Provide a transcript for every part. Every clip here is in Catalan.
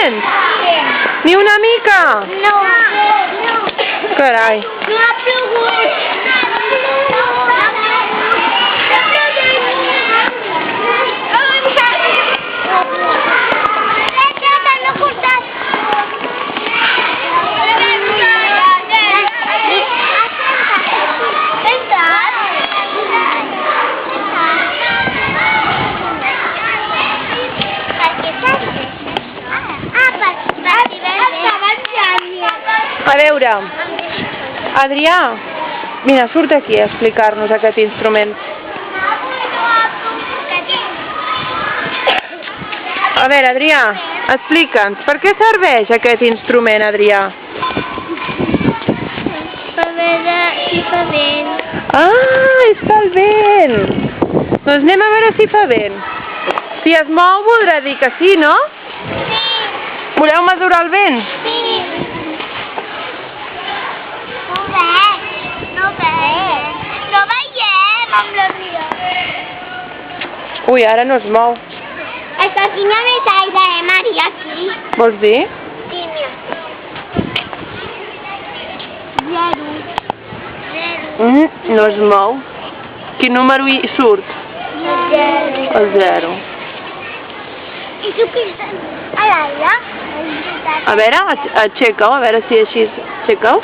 vent? Ni una mica? No. Carai. No ha plogut. A veure, Adrià, mira, surt aquí a explicar-nos aquest instrument. A veure, Adrià, explica'ns, per què serveix aquest instrument, Adrià? Per veure si fa vent. Ah, és pel vent! Doncs anem a veure si fa vent. Si es mou voldrà dir que sí, no? Sí. Voleu mesurar el vent? Sí. No veiem amb la via. Ui, ara no es mou. És que aquí hi ha més aire, Maria, aquí. Vols dir? Sí, mira. 0. No es mou. Quin número hi surt? 0. El 0. I tu què estàs? A l'aire? A veure, aixeca-ho, a veure si així... Aixeca-ho.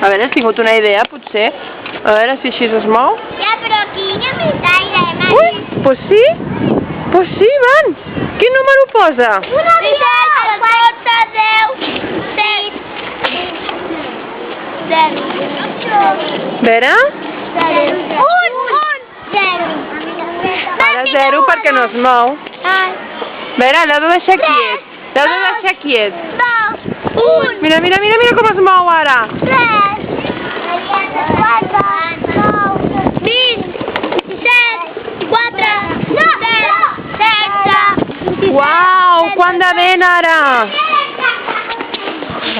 A veure, has tingut una idea, potser. A veure si així es mou. Ja, però aquí hi ha més aire, Maria. Ui, doncs sí. Doncs sí, van. Quin número posa? Una via! 4, 10, 7, 0. A veure. 0. 0. Ara 0 perquè no es mou. A veure, l'heu de deixar quiet. L'heu de deixar quiet. 2, 1. Mira, mira, mira, mira com es mou ara. 3, 4, 9, 20, 27, 4, 16, 17. Uau, quant de vent ara.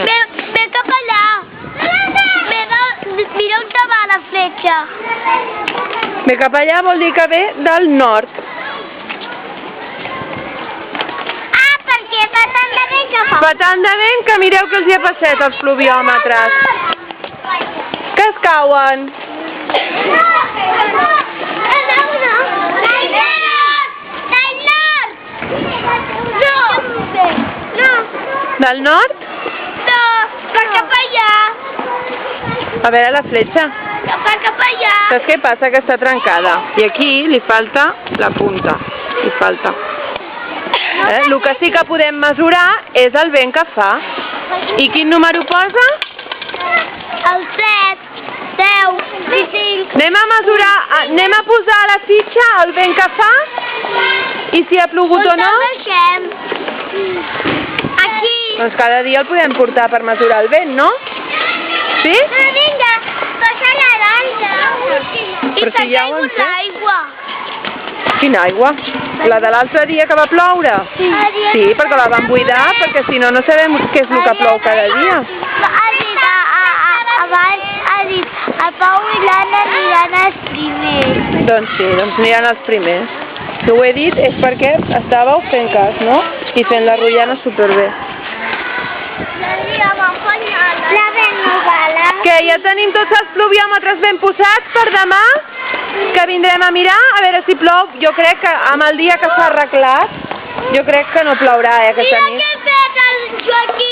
Ve cap allà. Mira on te va la fletxa. Ve cap allà vol dir que ve del nord. Perquè fa tant de vent que fa. Fa tant de vent que mireu que els hi ha passat els pluviòmetres. Que es cauen. Del nord? No, per cap allà. A veure la fletxa. Per cap allà. Saps què passa? Que està trencada. I aquí li falta la punta. Li falta. El que sí que podem mesurar és el vent que fa. I quin número posa? El 7, 10, 25. Anem a mesurar, anem a posar a la fitxa el vent que fa i si ha plogut o no. Aquí. Doncs cada dia el podem portar per mesurar el vent, no? Sí? Però vinga, posa la naranja. Però si ja ho hem fet. L'aigua. Quina aigua? La de l'altre dia que va ploure? Sí, perquè la vam buidar, perquè si no, no sabem què és el que plou cada dia. Abans ha dit, el Pau i l'Anna aniran els primers. Doncs sí, doncs aniran els primers. Si ho he dit és perquè estàveu fent cas, no? I fent la rotllana superbé. La renovada. Què, ja tenim tots els pluviòmetres ben posats per demà? Que vindrem a mirar, a veure si plou. Jo crec que amb el dia que s'ha arreglat, jo crec que no plourà, aquesta nit. Mira què ha fet el Joaquim.